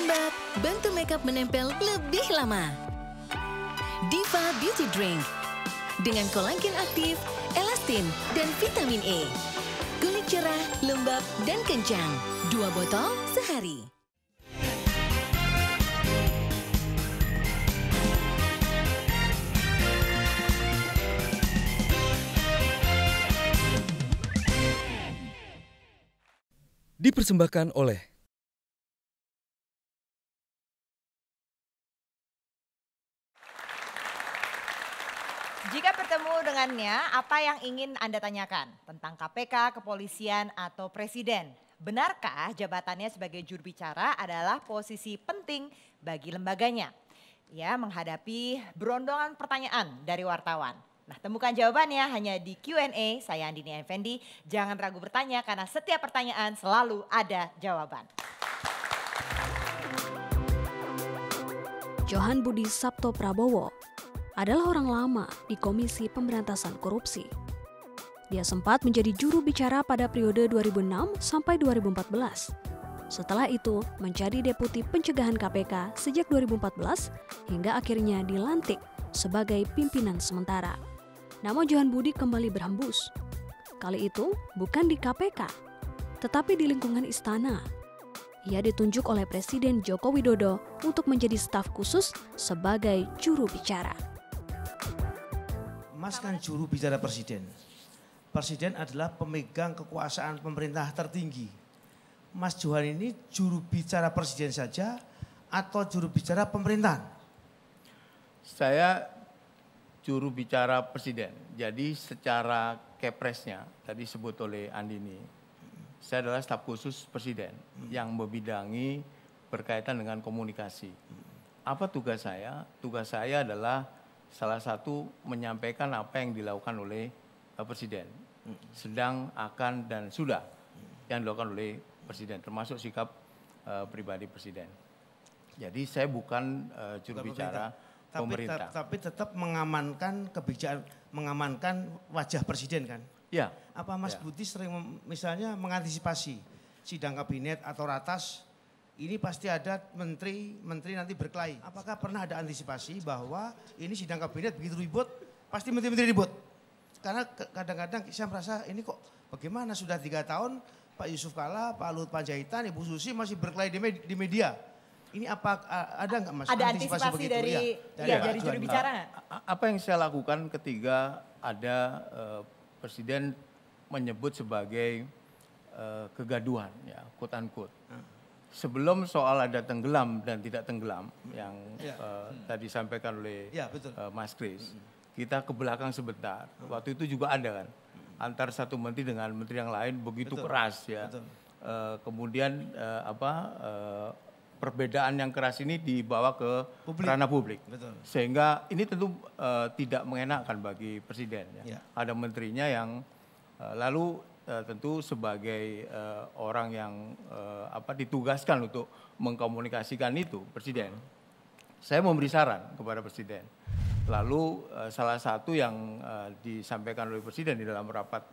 lembab, bantu makeup menempel lebih lama. Diva Beauty Drink dengan kolagen aktif, elastin, dan vitamin E. Kulit cerah, lembab, dan kencang. 2 botol sehari. Dipersembahkan oleh Jika bertemu dengannya, apa yang ingin Anda tanyakan tentang KPK, kepolisian, atau presiden? Benarkah jabatannya sebagai juru bicara adalah posisi penting bagi lembaganya? Ya, menghadapi berondongan pertanyaan dari wartawan. Nah, temukan jawabannya hanya di Q&A. Saya Andini Effendi. Jangan ragu bertanya karena setiap pertanyaan selalu ada jawaban. Johan Budi Sabto Prabowo adalah orang lama di Komisi Pemberantasan Korupsi. Dia sempat menjadi juru bicara pada periode 2006 sampai 2014. Setelah itu menjadi Deputi Pencegahan KPK sejak 2014 hingga akhirnya dilantik sebagai pimpinan sementara. Nama Johan Budi kembali berhembus. Kali itu bukan di KPK, tetapi di lingkungan istana. Ia ditunjuk oleh Presiden Joko Widodo untuk menjadi staf khusus sebagai juru bicara. Mas kan juru bicara presiden. Presiden adalah pemegang kekuasaan pemerintah tertinggi. Mas Johan ini juru bicara presiden saja atau juru bicara pemerintahan? Saya juru bicara presiden. Jadi secara kepresnya tadi disebut oleh Andini, saya adalah staf khusus presiden yang membidangi berkaitan dengan komunikasi. Apa tugas saya? Tugas saya adalah salah satu menyampaikan apa yang dilakukan oleh presiden. Sedang, akan, dan sudah yang dilakukan oleh presiden, termasuk sikap pribadi presiden. Jadi saya bukan juru bicara pemerintah. Tapi tetap mengamankan kebijakan, mengamankan wajah presiden kan? Ya. Apa Mas Budi sering misalnya mengantisipasi sidang kabinet atau ratas, ini pasti ada menteri nanti berkelahi. Apakah pernah ada antisipasi bahwa ini sidang kabinet begitu ribut, pasti menteri-menteri ribut? Karena kadang-kadang saya merasa ini kok bagaimana sudah 3 tahun Pak Yusuf Kalla, Pak Luhut Panjaitan, Ibu Susi masih berkelahi di media. Ini apa ada nggak Mas? Ada antisipasi dari juru bicara? Apa yang saya lakukan ketika ada presiden menyebut sebagai kegaduhan, ya, quote unquote. Sebelum soal ada tenggelam dan tidak tenggelam yang tadi disampaikan oleh Mas Kris, kita ke belakang sebentar. Waktu itu juga ada kan, antar satu menteri dengan menteri yang lain begitu keras ya. Kemudian perbedaan yang keras ini dibawa ke ranah publik. Sehingga ini tentu tidak mengenakan bagi presiden. Ya. Ada menterinya yang lalu tentu sebagai orang yang ditugaskan untuk mengkomunikasikan itu presiden. Saya memberi saran kepada presiden. Lalu salah satu yang disampaikan oleh presiden di dalam rapat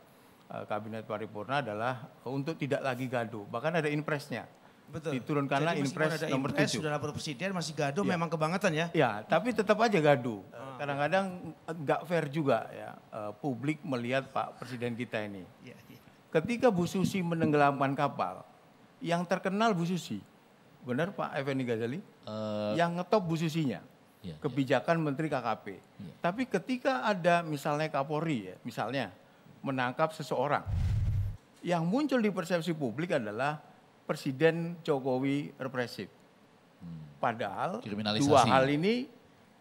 kabinet paripurna adalah untuk tidak lagi gaduh. Bahkan ada impresnya. Betul. Diturunkanlah impres nomor 7. Sudah lapor presiden masih gaduh, memang kebangetan ya? Ya, tapi tetap aja gaduh. Kadang-kadang nggak fair juga ya publik melihat Pak Presiden kita ini. Ketika Bu Susi menenggelamkan kapal, yang terkenal Bu Susi, benar Pak Effendi Ghazali? Yang ngetop Bu Susinya, kebijakan Menteri KKP. Tapi ketika ada misalnya Kapolri ya, misalnya menangkap seseorang, yang muncul di persepsi publik adalah Presiden Jokowi represif. Padahal dua hal ini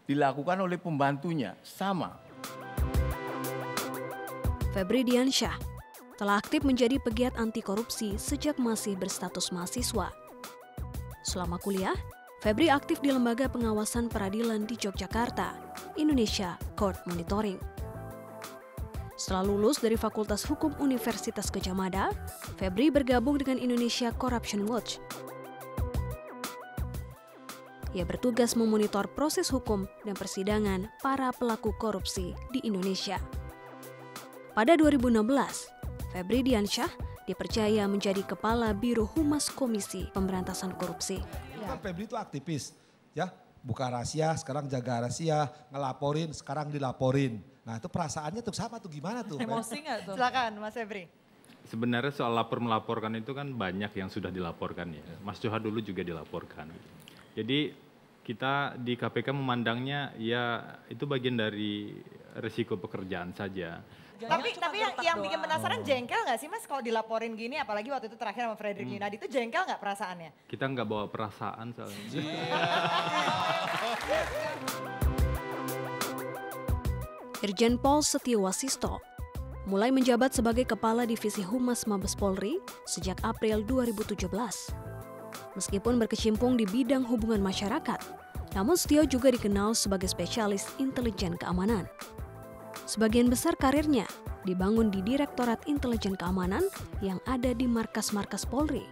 dilakukan oleh pembantunya, sama. Febri Diansyah telah aktif menjadi pegiat anti korupsi sejak masih berstatus mahasiswa. Selama kuliah, Febri aktif di Lembaga Pengawasan Peradilan di Yogyakarta, Indonesia Court Monitoring. Setelah lulus dari Fakultas Hukum Universitas Gadjah Mada, Febri bergabung dengan Indonesia Corruption Watch. Ia bertugas memonitor proses hukum dan persidangan para pelaku korupsi di Indonesia. Pada 2016, Febri Diansyah dipercaya menjadi Kepala Biro Humas Komisi Pemberantasan Korupsi. kan Febri itu aktivis, ya buka rahasia, sekarang jaga rahasia, ngelaporin, sekarang dilaporin. Nah itu perasaannya tuh sama tuh gimana tuh? Emosi nggak tuh? Silakan Mas Febri. Sebenarnya soal lapor melaporkan itu kan banyak yang sudah dilaporkan ya. Mas Joha dulu juga dilaporkan. Jadi kita di KPK memandangnya ya itu bagian dari resiko pekerjaan saja. Tapi yang bikin penasaran jengkel nggak sih Mas kalau dilaporin gini, apalagi waktu itu terakhir sama Fredrik Yunadi itu jengkel nggak perasaannya? Kita nggak bawa perasaan soalnya. Irjen Pol Setio Wasisto mulai menjabat sebagai Kepala Divisi Humas Mabes Polri sejak April 2017. Meskipun berkecimpung di bidang hubungan masyarakat, namun Setio juga dikenal sebagai spesialis intelijen keamanan. Sebagian besar karirnya dibangun di Direktorat Intelijen Keamanan yang ada di markas-markas Polri.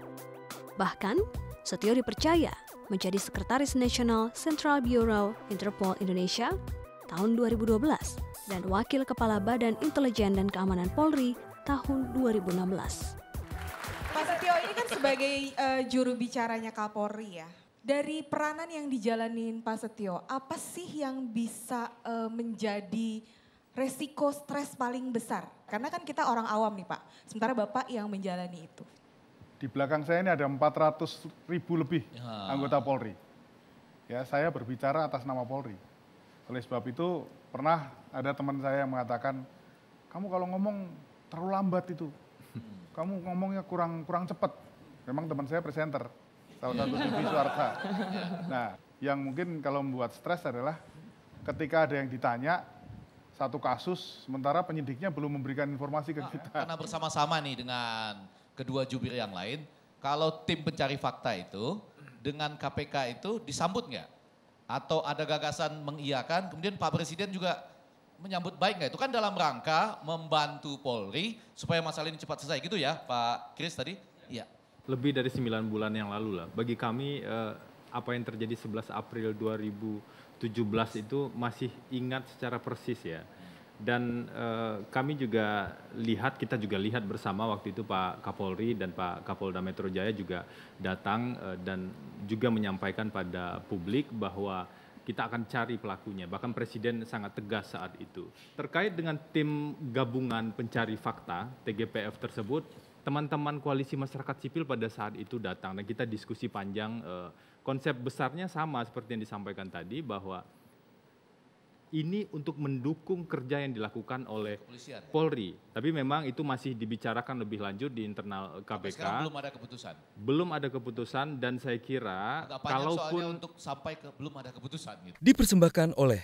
Bahkan, Setio dipercaya menjadi Sekretaris Nasional Central Bureau Interpol Indonesia tahun 2012 dan Wakil Kepala Badan Intelijen dan Keamanan Polri tahun 2016. Pak Setio ini kan sebagai juru bicaranya Kapolri ya. Dari peranan yang dijalanin Pak Setio, apa sih yang bisa menjadi resiko stres paling besar? Karena kan kita orang awam nih Pak, sementara Bapak yang menjalani itu. Di belakang saya ini ada 400.000 lebih anggota Polri. Ya, saya berbicara atas nama Polri. Oleh sebab itu pernah ada teman saya yang mengatakan, kamu kalau ngomong terlalu lambat itu. Kamu ngomongnya kurang cepat. Memang teman saya presenter, salah satu TV Suarta. Nah, yang mungkin kalau membuat stres adalah ketika ada yang ditanya satu kasus, sementara penyidiknya belum memberikan informasi ke kita. Karena bersama-sama nih dengan kedua jubir yang lain, kalau tim pencari fakta itu dengan KPK itu disambut nggak? Atau ada gagasan mengiyakan, kemudian Pak Presiden juga menyambut baik nggak? Itu kan dalam rangka membantu Polri supaya masalah ini cepat selesai gitu ya Pak Kris tadi? Iya. Lebih dari 9 bulan yang lalu lah. Bagi kami apa yang terjadi 11 April 2017 itu masih ingat secara persis ya. Dan kami juga kita juga lihat bersama waktu itu Pak Kapolri dan Pak Kapolda Metro Jaya juga datang dan juga menyampaikan pada publik bahwa kita akan cari pelakunya. Bahkan Presiden sangat tegas saat itu. Terkait dengan tim gabungan pencari fakta TGPF tersebut, teman-teman koalisi masyarakat sipil pada saat itu datang dan kita diskusi panjang. Konsep besarnya sama seperti yang disampaikan tadi bahwa ini untuk mendukung kerja yang dilakukan oleh Polri. Tapi memang itu masih dibicarakan lebih lanjut di internal KPK. Sekarang belum ada keputusan. Belum ada keputusan dan saya kira kalaupun untuk sampai ke belum ada keputusan gitu. Dipersembahkan oleh